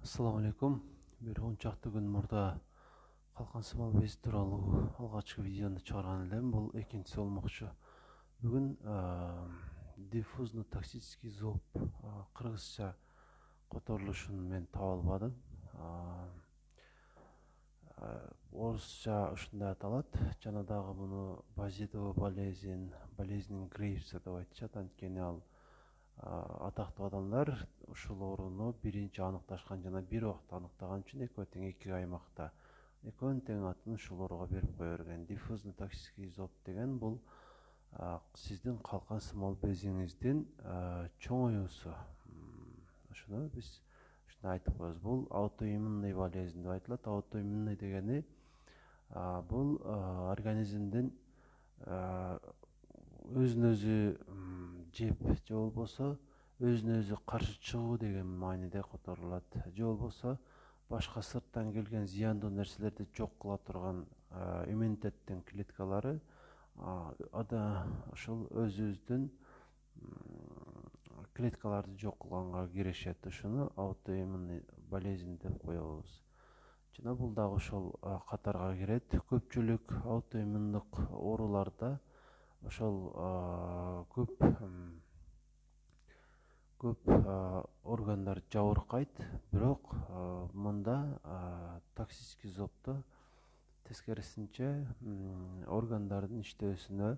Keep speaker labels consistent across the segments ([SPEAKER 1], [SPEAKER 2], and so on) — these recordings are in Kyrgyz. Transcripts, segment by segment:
[SPEAKER 1] Assalamu alaikum. Bir 10 çaқты күн мурда калкансымал без тууралуу алгачкы видеону чыгарган элем. Бул экинчиси болмокчу. Бүгүн диффузно-токсический зоб кыргызча которулушун мен таап албадым. Орусча ушундай аталат. Жана дагы муну базидовый болезнь Грейвса деп айтышат. Анткени ал атактуу адамдар ушул ооруну биринчи аныкташкан жана бир убакта аныктаган үчүн экөө тең эки аймакта экөөнүн тең атын ушул ооруга берип кое берген. Диффузный токсический зоб деген бул сиздин калкан сымал безиңиздин чоңоюусу. Ошону биз ушундай айтып коебуз. Бул аутоиммунный болезнь деп айтылат. Аутоиммунный дегени бул организмдин өзүн өзү жеп же болбосо өзүнө өзү каршы чыгуу деген мааниде которулат. Же болбосо башка сырттан келген зыяндуу нерселерди жок кыла турган иммунитеттин клеткалары ошол өзүбүздүн клеткаларды жок кылганга киришет. Ушуну аутоиммунный болезнь деп коебуз. Жана бул дагы ошол катарга кирет. Көпчүлүк аутоиммундук ооруларда ошол көп органдар жабыркайт, бирок мында токсический зобдо тескерисинче органдардын иштөөсүнө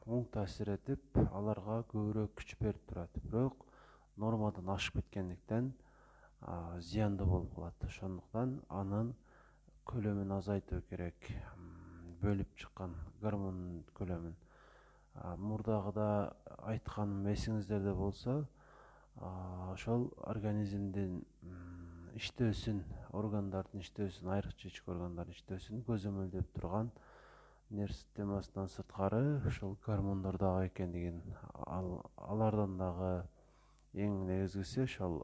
[SPEAKER 1] оң таасир этип, аларга көбүрөөк күч берип турат. Бирок нормадан ашып кеткендиктен зыяндуу болуп калат. Ошондуктан анын көлөмүн азайтуу керек. Бөлүп чыккан гормондун көлөмүн. Мурдагыда айтканым эсиңиздерде болсо, ошол организмдин иштөөсүн, органдардын иштөөсүн, айрыкча ички органдардын иштөөсүн көзөмөлдөп турган нерв системасынан сырткары ошол гормондор дагы экендигин, алардан дагы эң негизгиси ошол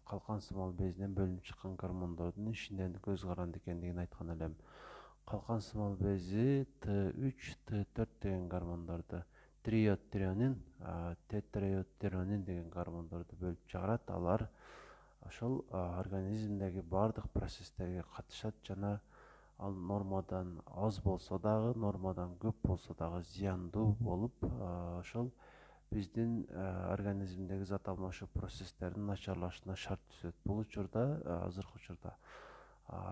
[SPEAKER 1] калкан сымал безинен бөлүнүп чыккан гормондордун ишинен көз каранды экендигин айткан элем. Калкан сымал бези Т3, Т4 деген гормондорду, триодтиронин, тетраодтиронин деген гормондорду бөлүп чыгарат. Алар ошол организмдеги бардык процесстерге катышат жана ал нормадан аз болсо дагы, нормадан көп болсо дагы зыяндуу болуп, ошол биздин организмдеги зат алмашуу процесстеринин начарлашына шарт түзөт. Бул учурда, азыркы учурда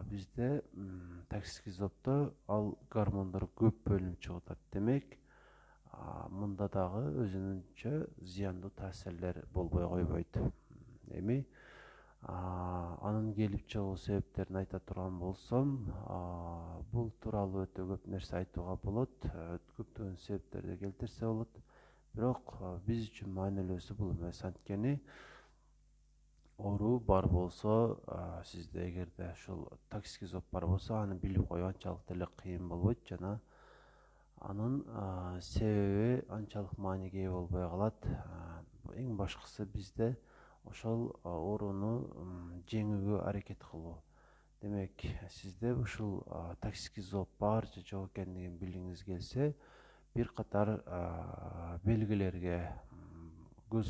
[SPEAKER 1] бизде токсический зобдо ал гормондор көп бөлүнүп чыгып атат. Демек, мында дагы өзүнүнчө зыяндуу таасирлер болбой койбойт. Эми анын келип чыгуу себептерин айта турган болсом, бул тууралуу өтө көп нерсе айтууга болот, көптөгөн себептерди келтирсе болот. Бирок биз үчүн маанилүүсү бул эмес. Анткени оору бар болсо, сизде эгерде ушул токсический зоб бар болсо, аны билип коюу анчалык деле кыйын болбойт жана анын себеби анчалык мааниге ээ болбой калат. Эң башкысы бизде ошол ооруну жеңүүгө аракет кылуу. Демек, сизде ушул токсический зоб бар же жок экендигин билгиңиз келсе, бир катар белгилерге көз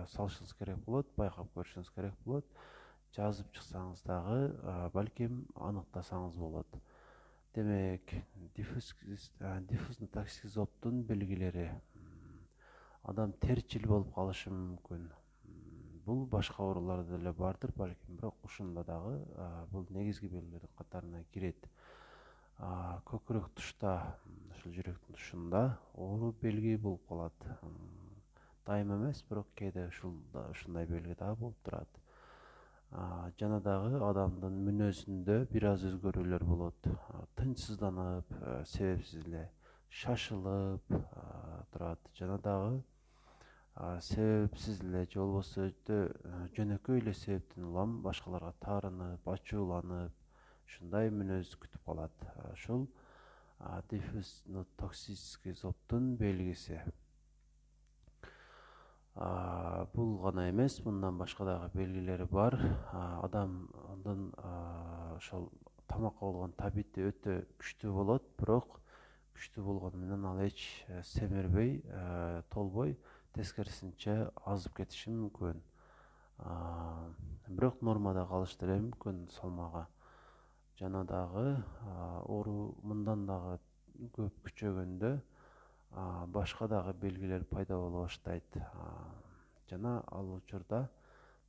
[SPEAKER 1] салышыңыз керек болот, байкап көрүшүңүз керек болот. Жазып чыксаңыз дагы, балким аныктасаңыз болот. Демек, диффузный токсический зобдун белгилери: адам терчил болуп калышы мүмкүн. Бул башка ооруларда деле бардыр балким, бирок ушунда дагы бул негизги белгилердин катарына кирет. Көкүрөк тушта, ошол жүрөктүн тушунда оору белги болуп калат. Дайыма эмес, бирок кээде ушундай белги дагы болуп турат. Жана дагы адамдын мүнөзүндө бир аз өзгөрүүлөр болот. Тынчсызданып, себепсиз эле шашылып турат. Жана дагы себепсиз эле же болбосо жөнөкөй эле себептен улам башкаларга таарынып, ачууланып, ушундай мүнөз күтүп калат. Ушул диффузно-токсический зобдун белгиси. Бул гана эмес, мындан башка дагы белгилери бар. Адамдын ошол тамакка болгон табити өтө күчтүү болот, бирок күчтүү болгону менен ал эч семирбей, толбой, тескерисинче азып кетиши мүмкүн. Бирок нормада калышы деле мүмкүн салмагы. Жана дагы оору мындан дагы көп күчөгөндө башка дагы белгилер пайда боло баштайт. Жана ал учурда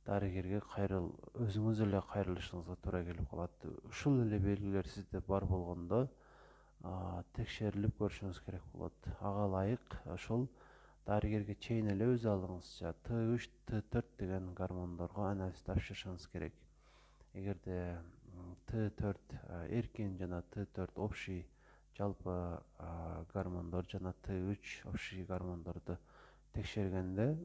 [SPEAKER 1] дарыгерге өзүңүз эле кайрылышыңызга туура келип калат. Ушул эле белгилер сизде бар болгондо текшерилип көрүшүңүз керек болот. Ага ылайык ошол дарыгерге чейин эле өз алдыңызча Т3, Т4 деген гормондорго анализ тапшырышыңыз керек. Эгерде Т4 эркин жана Т4 общий жалпы гормондор жана Т3 общий гормондорду текшергенде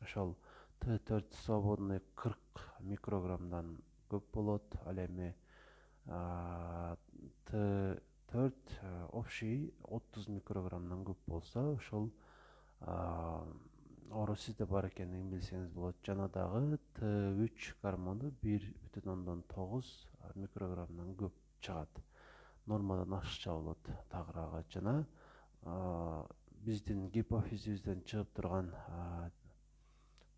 [SPEAKER 1] ошол Т4 свободный 40 микрограммдан көп болот. Ал эми Т4 общий 30 микрограммдан көп болсо ошол оору сизде бар экендигин билсеңиз болот. Жана дагы Т3 гормону 1,9 микрограммдан көп чыгат. Нормадан ашыкча болот тагыраагы. Жана биздин гипофизибизден чыгып турган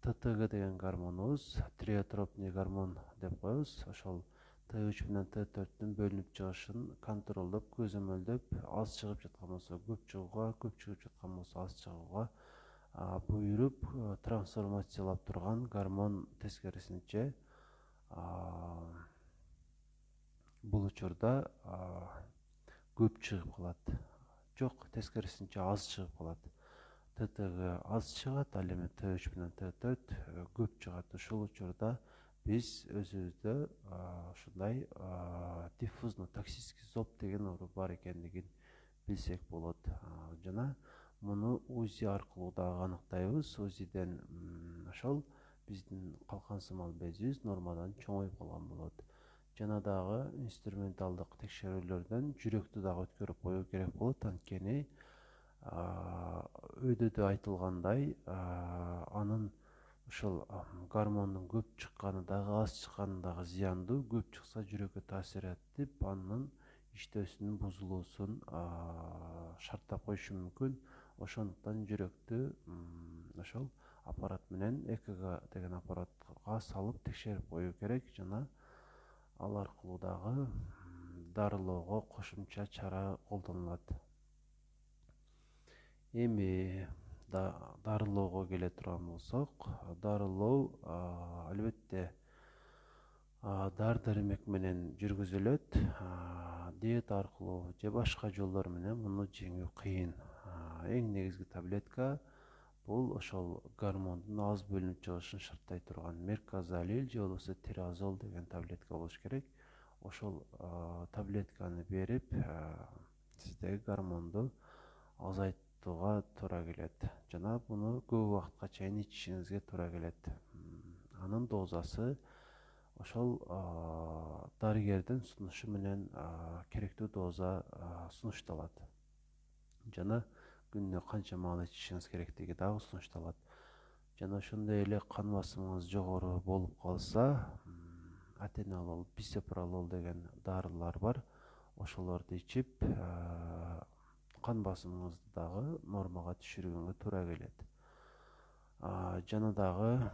[SPEAKER 1] ТТГ деген гормонубуз, триотропный гормон деп коебуз. Ошол Т3 менен Т4-түн бөлүнүп чыгышын контролдоп, көзөмөлдөп, аз чыгып жаткан болсо көп чыгууга, көп чыгып жаткан болсо аз чыгууга буйруп трансформациялап турган гормон тескерисинче бул учурда көп чыгып калат. Жок, тескерисинче аз чыгып калат. ТТГ аз чыгат, ал эми Т3 менен Т4 көп чыгат. Ушул учурда биз өзүбүздө ушундай диффузно токсический зоб деген оору бар экендигин билсек болот. Жана муну УЗИ аркылуу дагы аныктайбыз. УЗИден ошол биздин калкан сымал безибиз нормадан чоңоюп калган болот. Жана дагы инструменталдык текшерүүлөрдөн жүрөктү дагы өткөрүп коюу керек болот. Анткени өйдөдө айтылгандай, анын ушул гормондун көп чыкканы дагы аз чыкканы дагы зыяндуу. Көп чыкса жүрөккө таасир этип, анын иштөөсүнүн бузулуусун шарттап коюшу мүмкүн. Ошондуктан жүрөктү ошол аппарат менен ЭКГ деген аппаратка салып текшерип коюу керек. Жана ал аркылуу дагы дарылоого кошумча чара колдонулат. Эми дарылоого келе турган болсок, дарылоо албетте дары дармек менен жүргүзүлөт. Диета аркылуу же башка жолдор менен муну жеңүү кыйын. Эң негизги таблетка бул ошол гормондун аз бөлүнүп чыгышын шарттай турган мерказолил же болбосо тиразол деген таблетка болуш керек. Ошол таблетканы берип сиздеги гормонду азайтууга туура келет. Жана буну көп убакытка чейин ичишиңизге туура келет. Анын дозасы ошол дарыгердин сунушу менен керектүү доза сунушталат. Жана күнүнө канча маал ичишиңиз керектиги дагы сунушталат. Жана ошондой эле кан басымыңыз жогору болуп калса, атенолол, бисопролол деген дарылар бар. Ошолорду ичип, кан басымыңызды дагы нормага түшүргөнгө туура келет. Жана дагы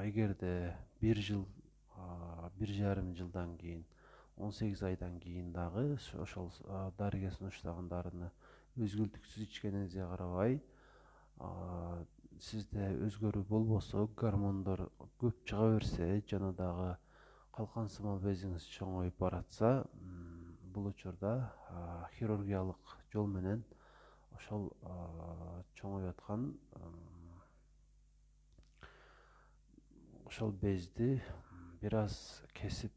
[SPEAKER 1] эгерде 1 жыл, 1,5 жылдан кийин, 18 айдан кийин дагы ошол дарыгер сунуштаган дарыны өзгүлтүксүз ичкениңизге карабай, сизде өзгөрүү болбосо, гормондор көп чыга берсе, жана дагы калкан сымал безиңиз чоңоюп баратса, бул учурда хирургиялык жол менен ошол чоңоюп аткан ошол безди бир аз кесип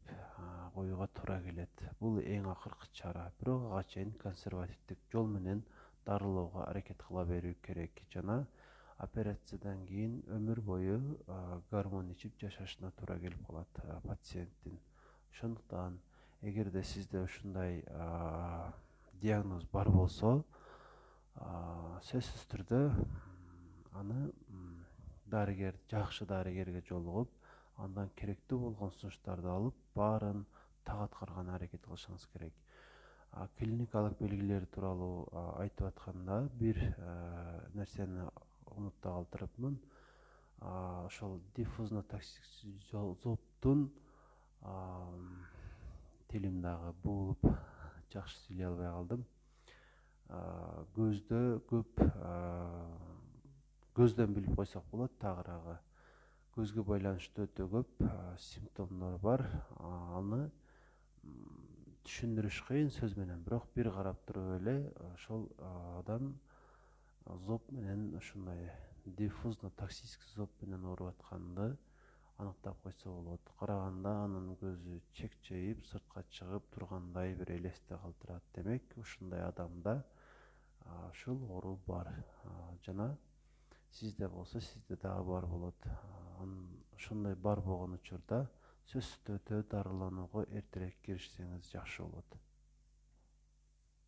[SPEAKER 1] коюуга туура келет. Бул эң акыркы чара. Бирок ага чейин консервативдик жол менен дарылоого аракет кыла берүү керек. Жана операциядан кийин өмүр бою гормон ичип жашашына туура келип калат пациенттин. Ошондуктан эгерде сизде ушундай диагноз бар болсо, сөзсүз түрдө аны жакшы дарыгерге жолугуп, андан керектүү болгон сунуштарды алып, баарын так аткарганы аракет кылышыңыз керек. Клиникалык белгилери тууралуу айтып атканда бир нерсени унутта калтырыпмын. Ошол диффузно токсик зобтун тилим дагы буулуп жакшы сүйлөй албай калдым. Көздө көп көздөн билип койсок болот, тагыраагы көзгө байланыштуу өтө көп симптомдор бар. Аны түшүндүрүш кыйын сөз менен, бирок бир карап туруп эле ошол адам зоб менен ушундай диффузно токсический зоб менен ооруп атканды аныктап койсо болот. Караганда анын көзү чекчейип, сыртка чыгып тургандай бир элесте калтырат. Демек, ушундай адамда ушул оору бар. Жана сизде болсо, сизде дагы бар болот. Ошондой бар болгон учурда сөзсүз түрдө дарыланууга эртерээк киришсеңиз жакшы болот.